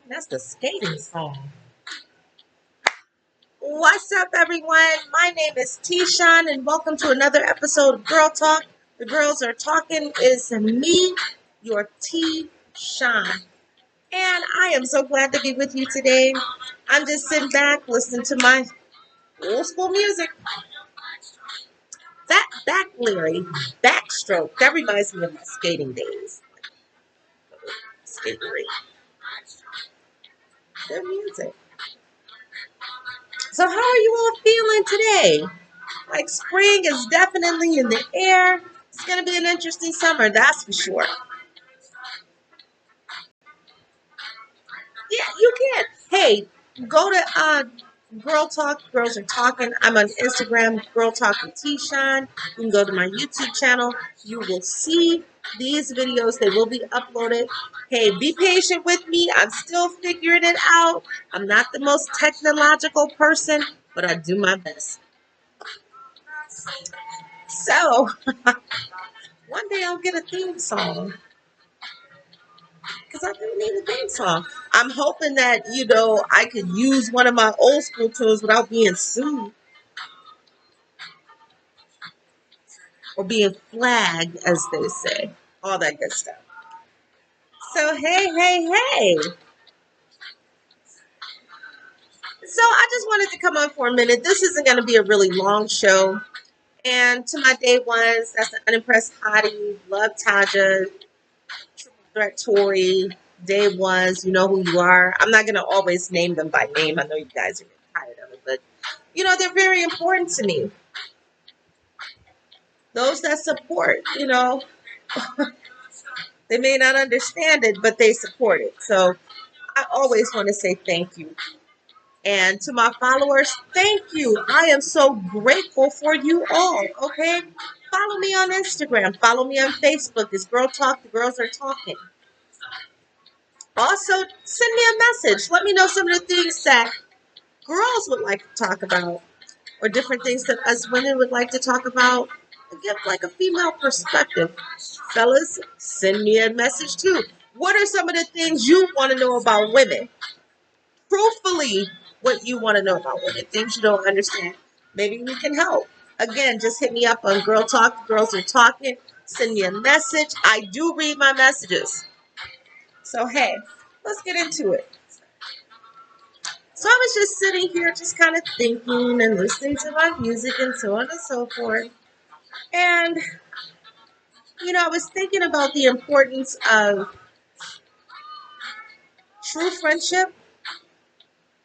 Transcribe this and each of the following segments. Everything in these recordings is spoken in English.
That's the skating song. What's up, everyone? My name is T'Shon, and welcome to another episode of Girl Talk. The girls are talking is me, your T'Shon. And I am so glad to be with you today. I'm just sitting back, listening to my old school music. That back Larry, backstroke, that reminds me of my skating days. Skating rink. Good music. So how are you all feeling today? Like spring is definitely in the air. It's going to be an interesting summer, that's for sure. Yeah, you can. Hey, go to Girl Talk. Girls are talking. I'm on Instagram, Girl Talk with T'Shon. You can go to my YouTube channel. You will see these videos. They will be uploaded. Hey, be patient with me. I'm still figuring it out. I'm not the most technological person, but I do my best. So, one day I'll get a theme song. Because I do need a theme song. I'm hoping that, I could use one of my old school tunes without being sued or being flagged, as they say. All that good stuff. So, hey. So, I just wanted to come on for a minute. This isn't going to be a really long show. And to my day ones, that's the Unimpressed Hottie, Love Taja, Triple Threat Tory, day ones, you know who you are. I'm not going to always name them by name. I know you guys are getting tired of it, but they're very important to me. Those that support, they may not understand it, but they support it. So I always want to say thank you. And to my followers, thank you. I am so grateful for you all, okay? Follow me on Instagram. Follow me on Facebook. It's Girl Talk. The girls are talking. Also, send me a message. Let me know some of the things that girls would like to talk about or different things that us women would like to talk about. Give like a female perspective. Fellas, send me a message too. What are some of the things you want to know about women? Truthfully, what you want to know about women. Things you don't understand. Maybe we can help. Again, just hit me up on Girl Talk. The girls are talking. Send me a message. I do read my messages. So, hey, let's get into it. So I was just sitting here just kind of thinking and listening to my music and so on and so forth. And, I was thinking about the importance of true friendship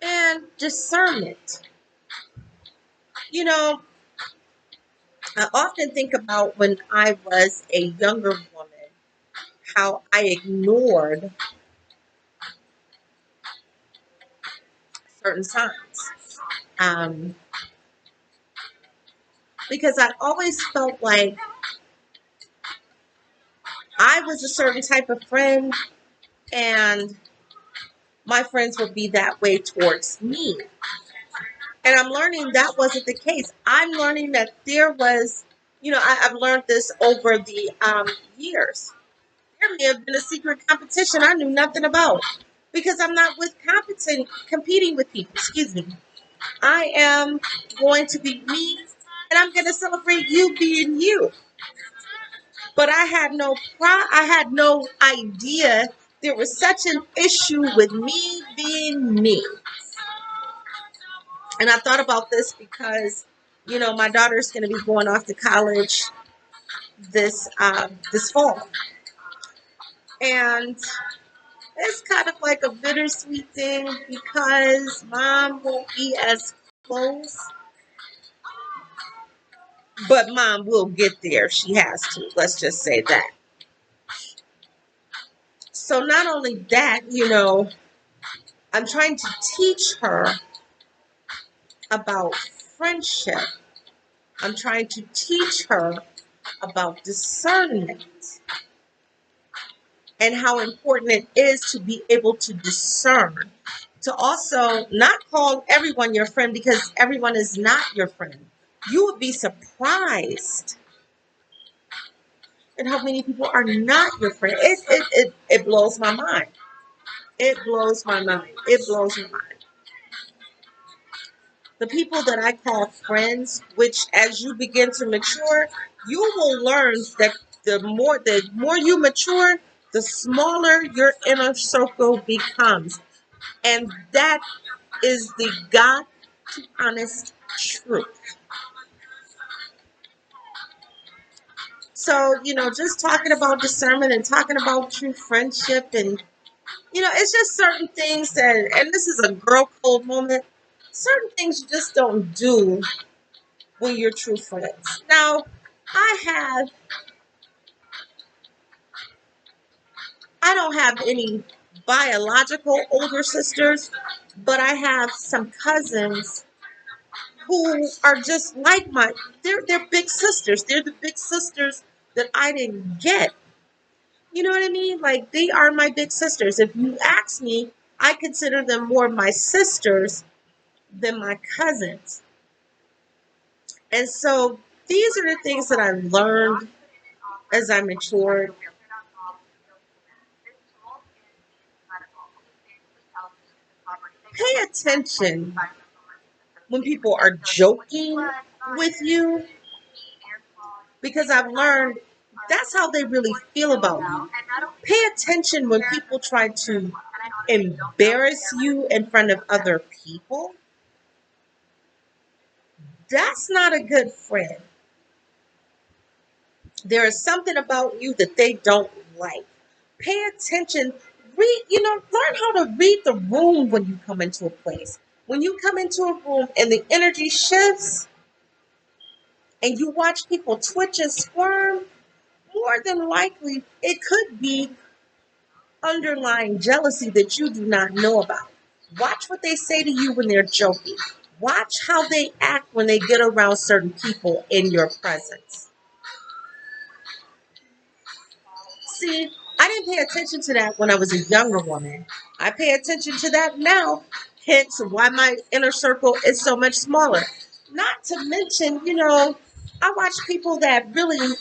and discernment. I often think about when I was a younger woman, how I ignored certain signs. Because I always felt like I was a certain type of friend and my friends would be that way towards me. And I'm learning that wasn't the case. I'm learning that there was, I've learned this over the years. There may have been a secret competition I knew nothing about because I'm not competing with people. Excuse me. I am going to be me and I'm going to celebrate you being you. But I had no idea there was such an issue with me being me. And I thought about this because, my daughter's going to be going off to college this fall. And it's kind of like a bittersweet thing because mom won't be as close. But mom will get there. She has to. Let's just say that. So not only that, I'm trying to teach her about friendship. I'm trying to teach her about discernment and how important it is to be able to discern. To also not call everyone your friend because everyone is not your friend. You would be surprised at how many people are not your friend. It blows my mind. It blows my mind. It blows my mind. The people that I call friends, which as you begin to mature, you will learn that the more you mature, the smaller your inner circle becomes. And that is the God honest truth. So, just talking about discernment and talking about true friendship, and it's just certain things that, and this is a girl code moment, certain things you just don't do when you're true friends. Now, I don't have any biological older sisters, but I have some cousins who are just like they're big sisters. They're the big sisters that I didn't get. You know what I mean? Like, they are my big sisters. If you ask me, I consider them more my sisters than my cousins. And so these are the things that I've learned as I matured. Pay attention when people are joking with you, because I've learned that's how they really feel about you. Pay attention when people try to embarrass you in front of other people. That's not a good friend. There is something about you that they don't like. Pay attention. Learn how to read the room when you come into a place. When you come into a room and the energy shifts and you watch people twitch and squirm, more than likely it could be underlying jealousy that you do not know about. Watch what they say to you when they're joking. Watch how they act when they get around certain people in your presence. See, I didn't pay attention to that when I was a younger woman. I pay attention to that now, hence why my inner circle is so much smaller. Not to mention, I watch people that really,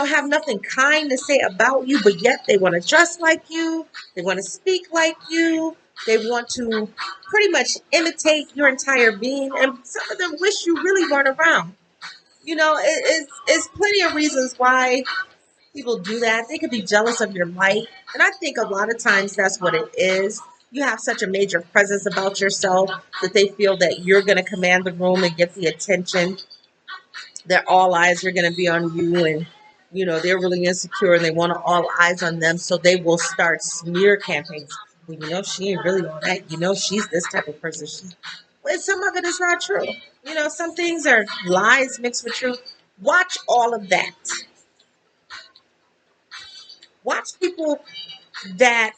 have nothing kind to say about you, but yet they want to dress like you, they want to speak like you, they want to pretty much imitate your entire being, and some of them wish you really weren't around. It's plenty of reasons why people do that. They could be jealous of your light. And I think a lot of times that's what it is. You have such a major presence about yourself that they feel that you're going to command the room and get the attention, that all eyes are going to be on you. And, they're really insecure and they want all eyes on them. So they will start smear campaigns. Well, she ain't really all that. She's this type of person. Well, some of it is not true. Some things are lies mixed with truth. Watch all of that. Watch people that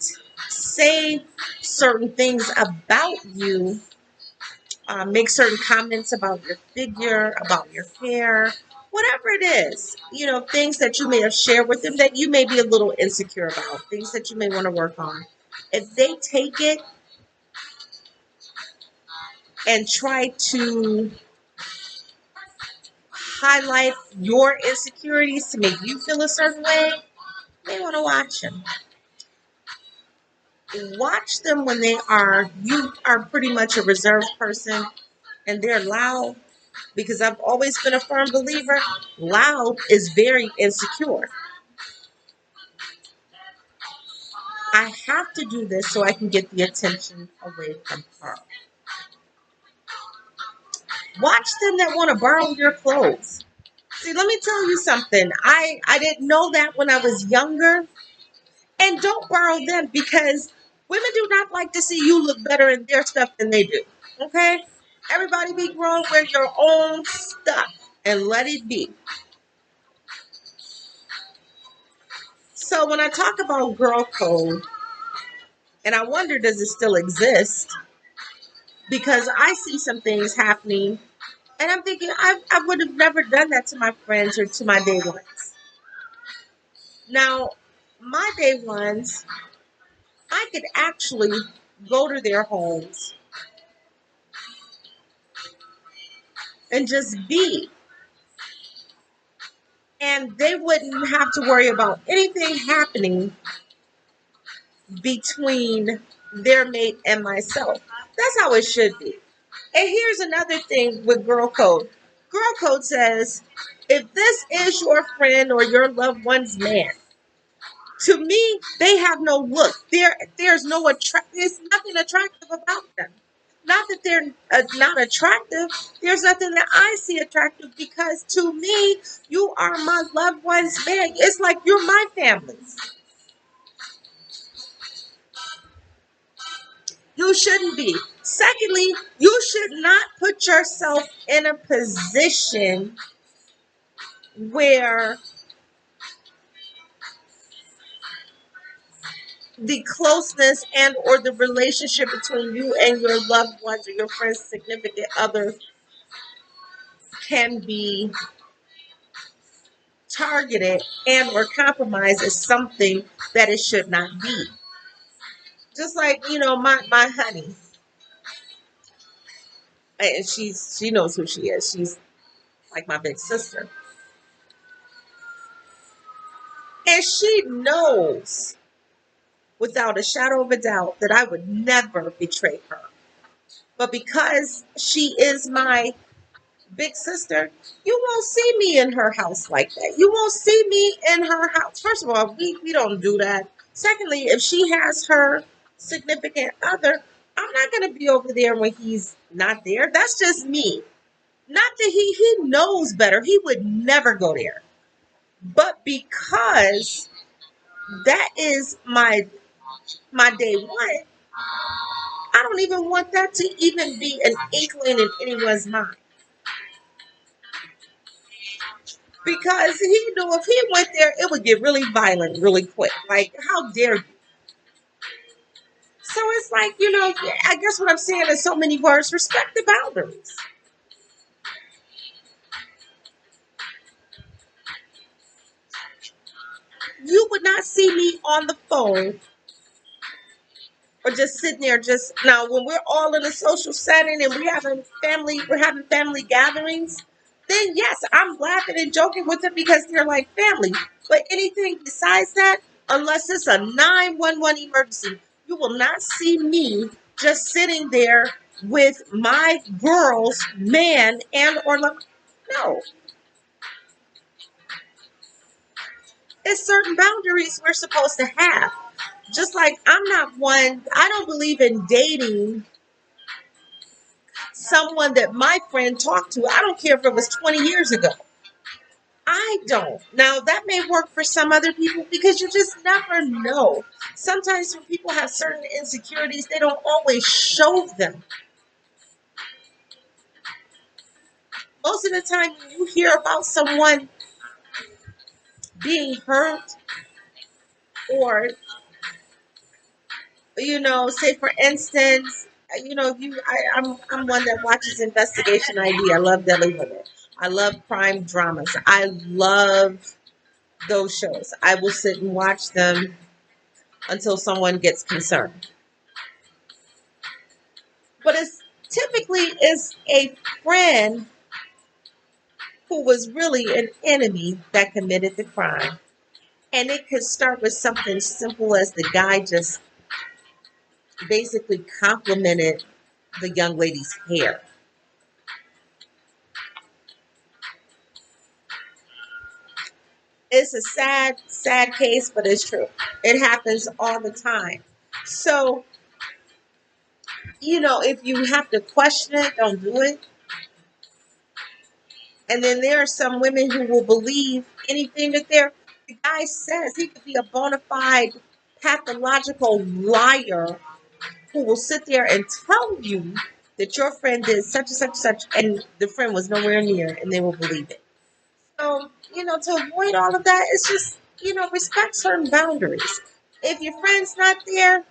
say certain things about you, make certain comments about your figure, about your hair, whatever it is, things that you may have shared with them that you may be a little insecure about, things that you may want to work on. If they take it and try to highlight your insecurities to make you feel a certain way, they want to watch them. Watch them when you are pretty much a reserved person and they're loud, because I've always been a firm believer, loud is very insecure. I have to do this so I can get the attention away from her. Watch them that want to borrow your clothes. See, let me tell you something. I didn't know that when I was younger. And don't borrow them, because women do not like to see you look better in their stuff than they do. Okay? Everybody be grown, wear your own stuff and let it be. So when I talk about girl code, and I wonder, does it still exist? Because I see some things happening, and I'm thinking, I would have never done that to my friends or to my day ones. Now, my day ones, I could actually go to their homes and just be. And they wouldn't have to worry about anything happening between their mate and myself. That's how it should be. And here's another thing with girl code. Girl code says, if this is your friend or your loved one's man, to me, they have no look. There's no there's nothing attractive about them. Not that they're not attractive. There's nothing that I see attractive because to me, you are my loved one's man. It's like you're my family. You shouldn't be. Secondly, you should not put yourself in a position where the closeness and or the relationship between you and your loved ones or your friend's significant other can be targeted and or compromised as something that it should not be. Just like, my honey. And she knows who she is. She's like my big sister. And she knows without a shadow of a doubt that I would never betray her. But because she is my big sister, you won't see me in her house like that. You won't see me in her house. First of all, we don't do that. Secondly, if she has her significant other, I'm not going to be over there when he's not there. That's just me. Not that he knows better. He would never go there. But because that is my day one, I don't even want that to even be an inkling in anyone's mind. Because he knew if he went there, it would get really violent really quick. Like, how dare you? So it's like, I guess what I'm saying in so many words, respect the boundaries. You would not see me on the phone or just sitting there just now when we're all in a social setting and we're having family gatherings, then yes, I'm laughing and joking with them because they're like family. But anything besides that, unless it's a 911 emergency, you will not see me just sitting there with my girl's man and or no. It's certain boundaries we're supposed to have. Just like I don't believe in dating someone that my friend talked to. I don't care if it was 20 years ago. I don't. Now, that may work for some other people because you just never know. Sometimes when people have certain insecurities, they don't always show them. Most of the time, when you hear about someone being hurt or, say for instance, I'm one that watches Investigation ID. I love Deadly Women. I love crime dramas. I love those shows. I will sit and watch them until someone gets concerned. But it's typically is a friend who was really an enemy that committed the crime. And it could start with something simple as the guy just basically complimented the young lady's hair. It's a sad, sad case, but it's true. It happens all the time. So, if you have to question it, don't do it. And then there are some women who will believe anything that the guy says. He could be a bona fide pathological liar who will sit there and tell you that your friend did such and such and such, and the friend was nowhere near, and they will believe it. So, to avoid all of that, it's just, respect certain boundaries. If your friend's not there,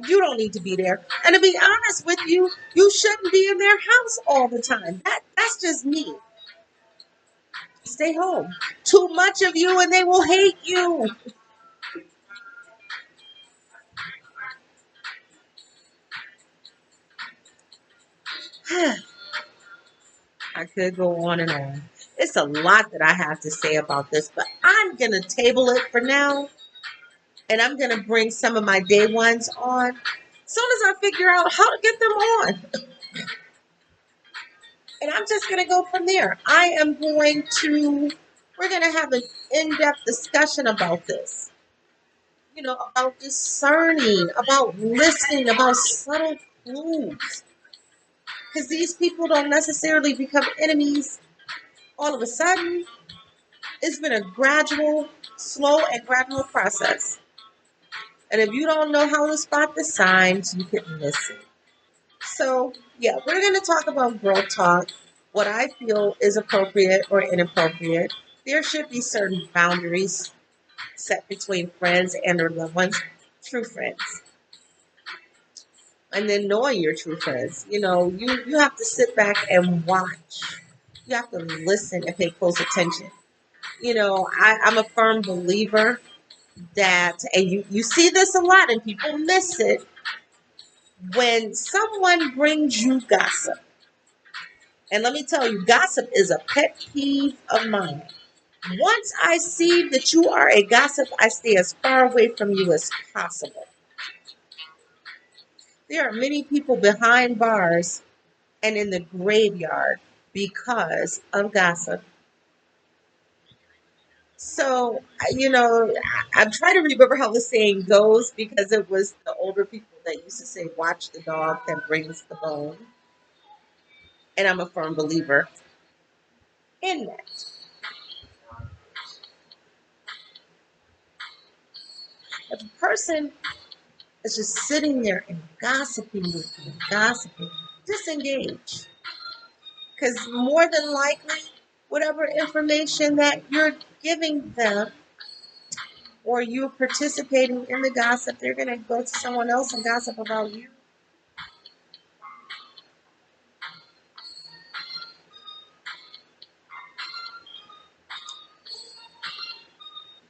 you don't need to be there. And to be honest with you, you shouldn't be in their house all the time. That's just me. Stay home. Too much of you and they will hate you. I could go on and on. It's a lot that I have to say about this, but I'm going to table it for now. And I'm going to bring some of my day ones on. As soon as I figure out how to get them on. And I'm just going to go from there. We're going to have an in-depth discussion about this. About discerning, about listening, about subtle clues. Because these people don't necessarily become enemies all of a sudden. It's been a slow and gradual process. And if you don't know how to spot the signs, you can listen. So, yeah, we're going to talk about girl talk, what I feel is appropriate or inappropriate. There should be certain boundaries set between friends and their loved ones, true friends. And then knowing your true friends. You have to sit back and watch. You have to listen and pay close attention. I'm a firm believer that, and you see this a lot and people miss it, when someone brings you gossip. And let me tell you, gossip is a pet peeve of mine. Once I see that you are a gossip, I stay as far away from you as possible. There are many people behind bars and in the graveyard because of gossip. So, I'm trying to remember how the saying goes because it was the older people that used to say, watch the dog that brings the bone. And I'm a firm believer in that. If a person is just sitting there and gossiping with you, disengage. Because more than likely, whatever information that you're giving them or you're participating in the gossip, they're going to go to someone else and gossip about you.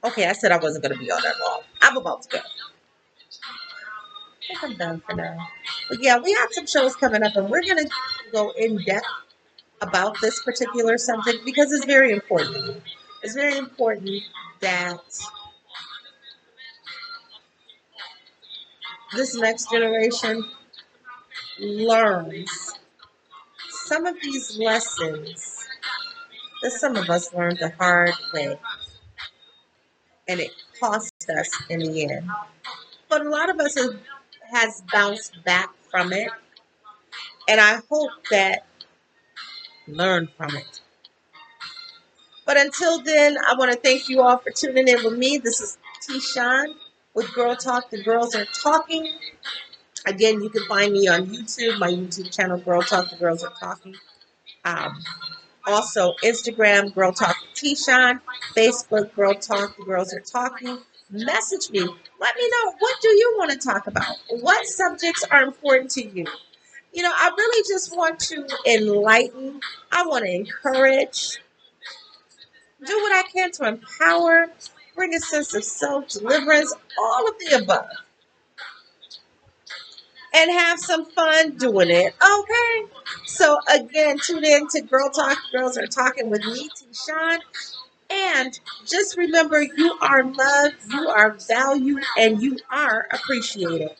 Okay, I said I wasn't going to be on that long. I'm about to go. I think I'm done for now. But yeah, we have some shows coming up and we're going to go in depth about this particular subject because it's very important. It's very important that this next generation learns some of these lessons that some of us learned the hard way, and it cost us in the end. But a lot of us has bounced back from it, and I hope that learn from it. But until then, I want to thank you all for tuning in with me. This is WithT'Shon with Girl Talk. The Girls Are Talking. Again, you can find me on YouTube, my YouTube channel, Girl Talk. The Girls Are Talking. Also, Instagram, Girl Talk WithT'Shon. Facebook, Girl Talk, The Girls Are Talking. Message me. Let me know, what do you want to talk about? What subjects are important to you? I really just want to enlighten. I want to encourage. Do what I can to empower, bring a sense of self-deliverance, all of the above. And have some fun doing it, okay? So again, tune in to Girl Talk. Girls Are Talking with me, WithT'Shon. And just remember, you are loved, you are valued, and you are appreciated.